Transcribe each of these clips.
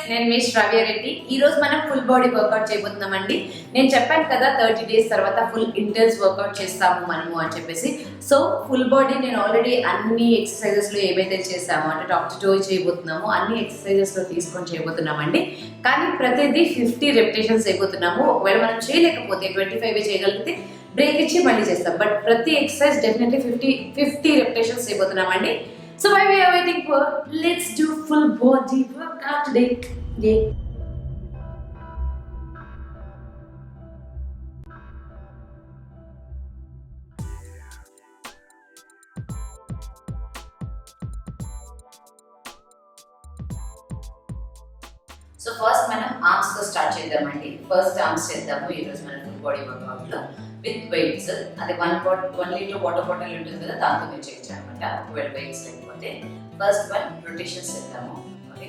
నేను మీ శ్రావ్య రెడ్డి. ఈ రోజు మనం ఫుల్ బాడీ వర్కౌట్ చేయబోతున్నామండి. నేను చెప్పాను కదా 30 డేస్ తర్వాత ఫుల్ ఇంటెన్స్ వర్కౌట్ చేస్తాము మనము అని చెప్పేసి. సో ఫుల్ బాడీ నేను ఆల్రెడీ అన్ని ఎక్సర్సైజెస్లో ఏవైతే చేసామో అంటే టాప్ టు టో చేయబోతున్నామో అన్ని ఎక్సర్సైజెస్లో తీసుకొని చేయబోతున్నామండి. కానీ ప్రతిదీ 50 రెపిటేషన్స్ అయిపోతున్నాము. ఒకవేళ మనం చేయలేకపోతే 25 చేయగలిగితే బ్రేక్ ఇచ్చి మళ్ళీ చేస్తాం. బట్ ప్రతి ఎక్సర్సైజ్ డెఫినెట్లీ 50 రెపిటేషన్స్ అయిపోతున్నామండి. So while we are waiting for, let's do full body workout today. Yeah. So first మనం ఆర్మ్స్ తో స్టార్ట్ చేద్దామండి. ఫస్ట్ ఆర్మ్స్ చేద్దాము ఈ రోజు మనం ఫుల్ బాడీ వర్కౌట్ లో విత్ వెయిట్స్. అది 1 లీటర్ వాటర్ బాటిల్ ఉంటుంది కదా, దాంతో మీరు చేయొచ్చు అనమాట. ఒకవేళ వెయిట్స్ లేకపోతే ఫస్ట్ 1 రొటేషన్స్ చేద్దాము. ఓకే,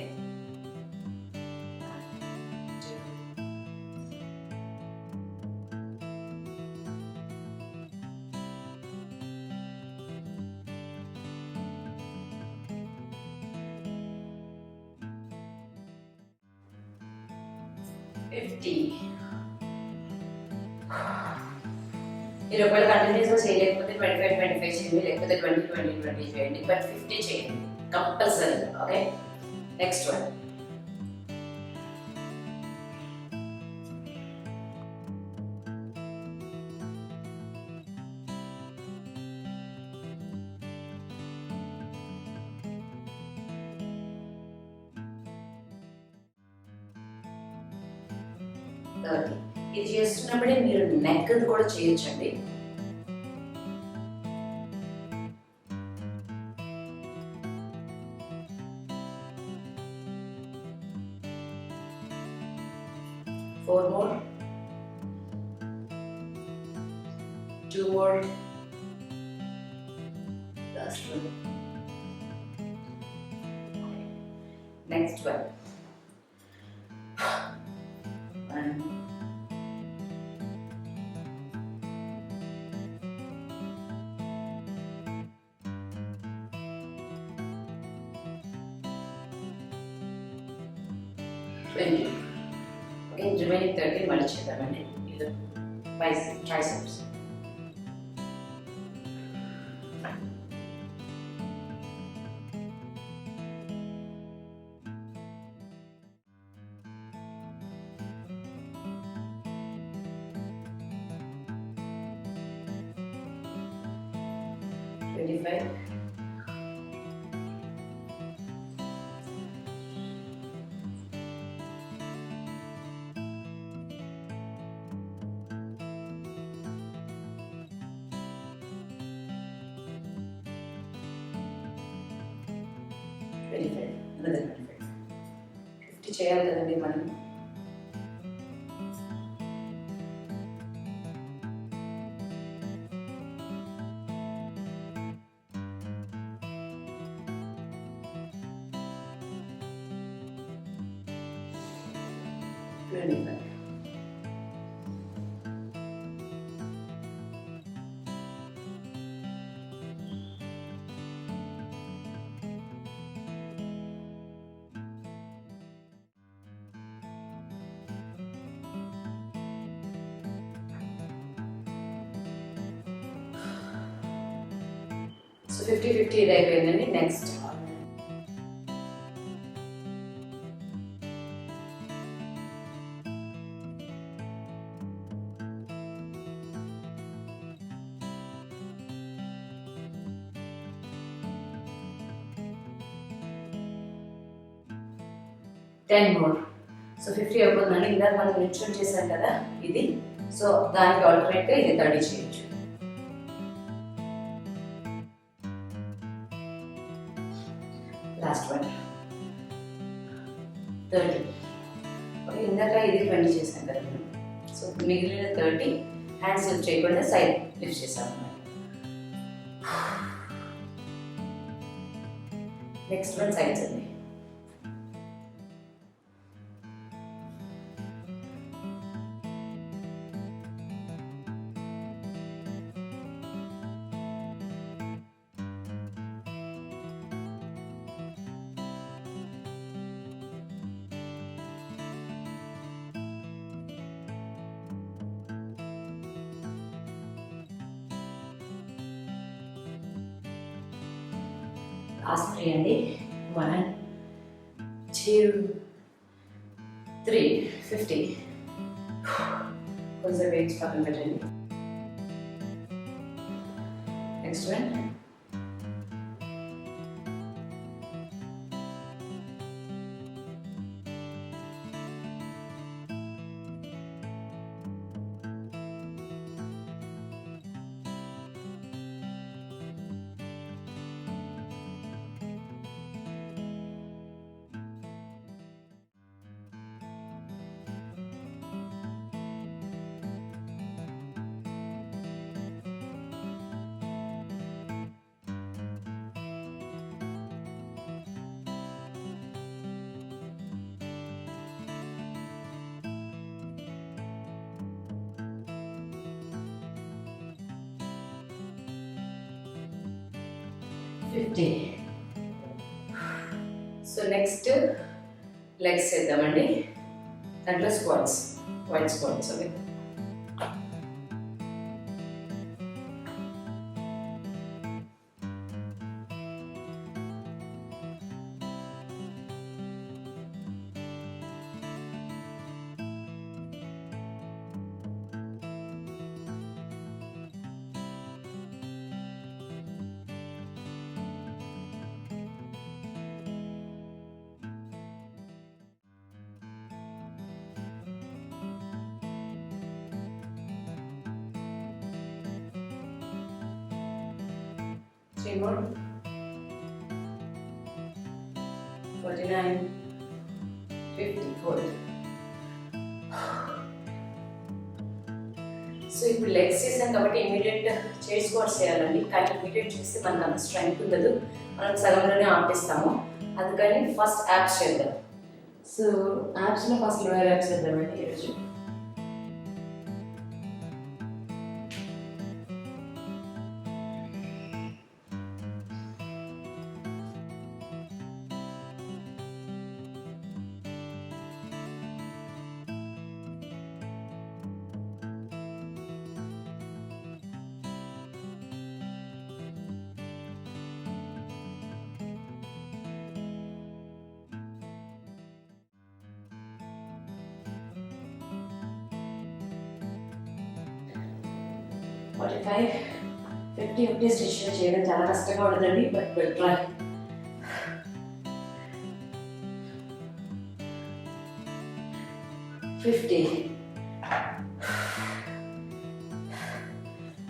మీరు ఒకవేళ కంటిన్యూస్గా చేయలేకపోతే 25 చేయండి, లేకపోతే 20 చేయండి, బట్ 50 చేయండి కంపల్సరీగా. Okay, next one. ఇది చేస్తున్నప్పుడే మీరు నెక్ కూడా చేయొచ్చండి. Four more, 2 more, last one. Next one. 1, 20. Okay, remaining 30 మళ్ళీ చేద్దామండి. ఇది ట్రైసెప్స్. Another 25. 50 చేయాలి కదండి మనం. సో 50 ఇది అయిపోయిందండి. Next ten more. సో 50 అయిపోతుందండి. ఇందాక మనం నిల్చొని చేశాం కదా ఇది, సో దానికి ఆల్టర్నేట్గా ఇది 30 చేయొచ్చు. Last one 30. ఓకే, ఇందాక ఇది 20 చేసాం కదా మనం. సో మిగిలిన 30 హ్యాండ్స్ లిఫ్ట్ చేయకుండా సైడ్ లిఫ్ట్ చేసాం. నెక్స్ట్ వన్ సైడ్స్ అండి. లాస్ట్ 3 అండి. 1 2 3 50. కొంచెం వెయిట్స్ పక్కన పెట్టండి. Next one. So next legs చేద్దామండి. దాంట్లో స్క్వాట్స్, వైట్ స్క్వాట్స్ అవి. More. 49, 50, hold. సో ఇప్పుడు లెగ్స్ చేసాం కాబట్టి ఇమీడియట్ చైర్ స్క్వాట్స్ చేయాలండి. కానీ ఇమీడియట్ చేస్తే మనకు అంత స్ట్రెంగ్త్ ఉండదు, మనం సగంలోనే ఆపేస్తాము. అందుకని ఫస్ట్ యాప్స్ చేద్దాం. సో యాప్స్లో ఫస్ట్ లోయర్ యాప్స్ చేద్దామండి ఈరోజు. What if I 50 స్టిచ్ చేయడం చాలా కష్టంగా ఉండదండి, but will try.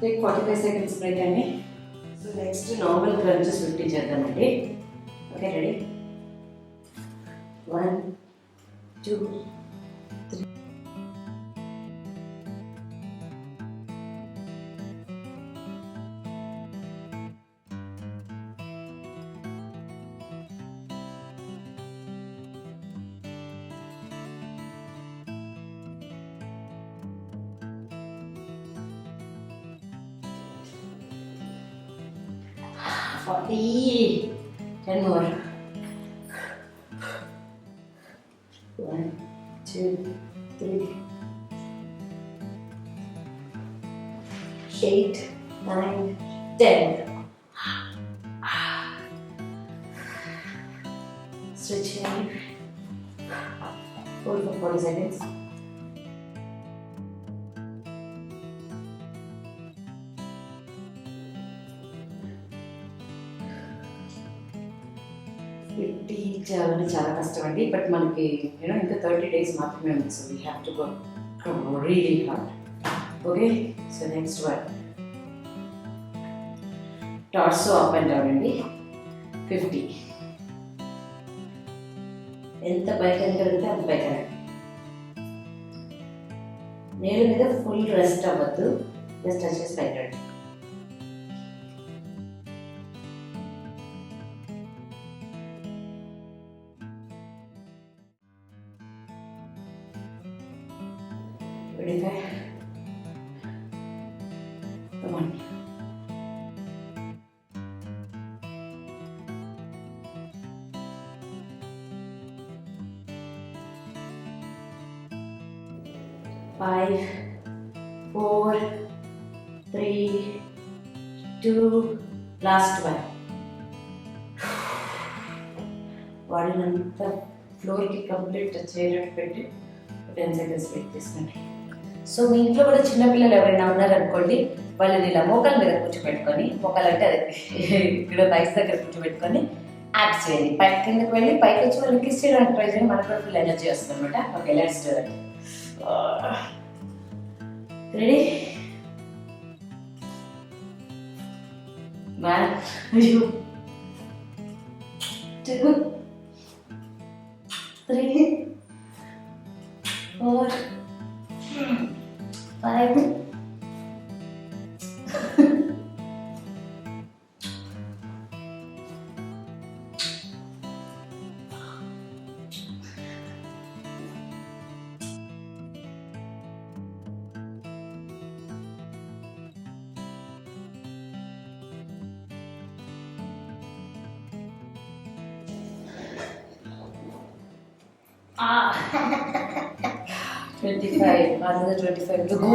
Take 45 seconds break అండి. సో నెక్స్ట్ నార్మల్ క్రంచెస్ 50 చేద్దామండి. Okay, ready? 1 2 3. Forty. 10 more. 1 2 3 8 9 10. Switch here. Hold for 40 seconds. చాలా కష్టం అండి, బట్ మనకి ఇంకా 30 days మాత్రమే ఉంది. So we have to work really hard. Okay, so next one torso up and down అండి. 50. ఎంత పైకి కలిగితే అంత పైకి. నేల మీద ఫుల్ రెస్ట్ అవ్వద్దు, జస్ట్ టచ్ చేసి పైకి రండి. Ready? Come on. Five, 4, 3, 2, last one. Oil అంతా ఫ్లోర్కి కంప్లీట్ టచ్ అయ్యేటట్టు పెట్టి 10 seconds వెయిట్ తీసుకోండి. సో మీ ఇంట్లో కూడా చిన్నపిల్లలు ఎవరైనా ఉన్నారనుకోండి, వాళ్ళని ఇలా మోకాల మీద కూర్చోబెట్టుకొని, మోకాలు అంటే అదే ఇక్కడ రైస్ దగ్గర కూర్చోబెట్టుకొని యాప్స్ చేయండి. పైకి కిందకి వెళ్ళి పైకి వచ్చి వాళ్ళని కిస్ చేయడానికి ట్రై చేయండి. మనకు కూడా ఫుల్ ఎనర్జీ వస్తుంది అనమాట. Okay, let's do it. Ready? 1 2 3 4 5 25, another 25 to go.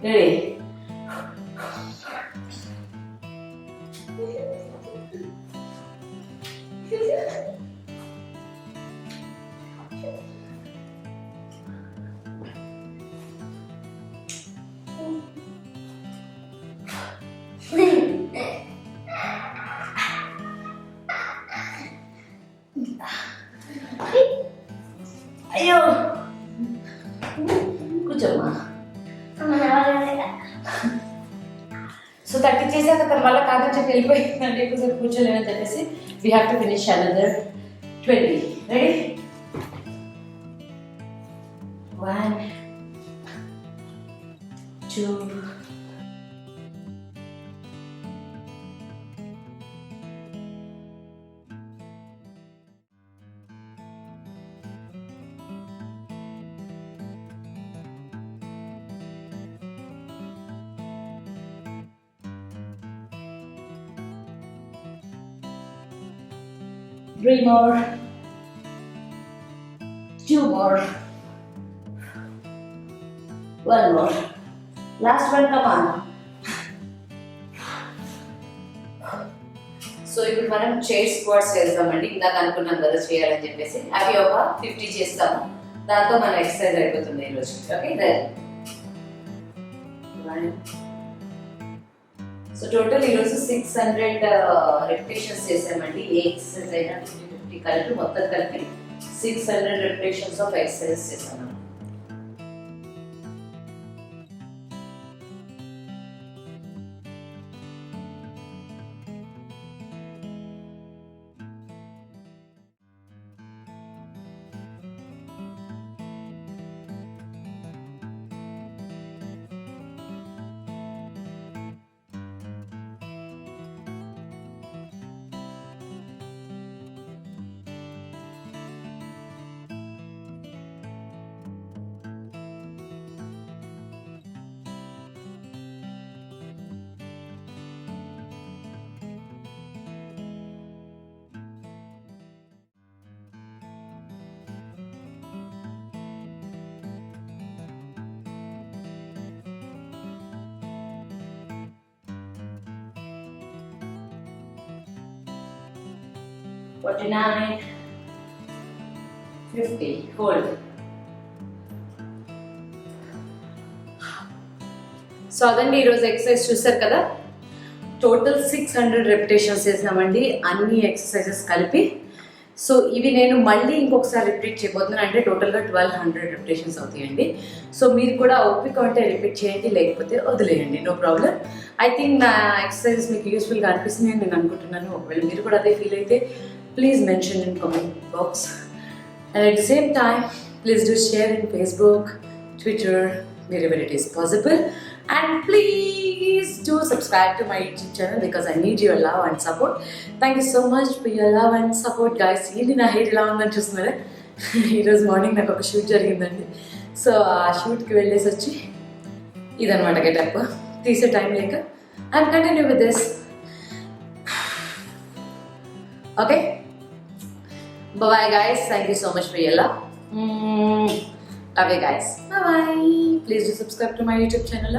Ready? అయ్యో కూర్చోమ్మా. సో 30 చేసాక తన వల్ల కాదని చెప్పి వెళ్ళిపోయిందంటే ఎక్కువసేపు కూర్చోలేమని చెప్పేసి we have to finish another 20. Ready? 1 2 3 more, 2 more, 1 more, last one, come on. So ఇప్పుడు మనం చైర్ స్క్వాట్స్ చేస్తామండి. ఇందాక అనుకున్నాం కదా చేయాలని చెప్పేసి, అవి ఒక 50 చేస్తాము. దాంతో మన ఎక్సర్సైజ్ అయిపోతుంది ఈరోజు. ఓకే, సో టోటల్ ఈరోజు 600 రెపిటేషన్స్ చేసామండి. ఏ ఎక్సర్సైజ్ అయినా 50 కలిపి మొత్తం కలిపి 600 రెపిటేషన్స్ ఆఫ్ ఎక్సర్సైజ్ చేసాము. $49, $50, hold. సో అదండి ఈరోజు ఎక్సర్సైజ్ చూసారు కదా. టోటల్ 600 రెపిటేషన్స్ చేసామండి, అన్ని ఎక్సర్సైజెస్ కలిపి. సో ఇవి నేను మళ్ళీ ఇంకొకసారి రిపీట్ చేయబోతున్నాను, అంటే టోటల్గా 1200 రెపిటేషన్స్ అవుతాయండి. సో మీరు కూడా ఓపిక ఉంటే రిపీట్ చేయండి, లేకపోతే వదిలేయండి, నో ప్రాబ్లం. ఐ థింక్ నా ఎక్సర్సైజెస్ మీకు యూస్ఫుల్గా అనిపిస్తుంది అని నేను అనుకుంటున్నాను. ఒకవేళ మీరు కూడా అదే ఫీల్ అయితే please mention in comment box, and at the same time please do share in Facebook, Twitter, wherever it is possible, and please do subscribe to my YouTube channel because I need your love and support. Thank you so much for your love and support, guys. ఏంటి నా hair ఎలా ఉందని చూస్తున్నారా? ఈరోజు morning నాకు ఒక shoot జరిగిందండి. So ఆ షూట్కి వెళ్ళేసి వచ్చి ఇదనమాట గెటప్. తీసే టైం లేక I'm continue with this. Okay, bye guys, thank you so much for your love. Love you guys, bye bye. Please do subscribe to my YouTube channel.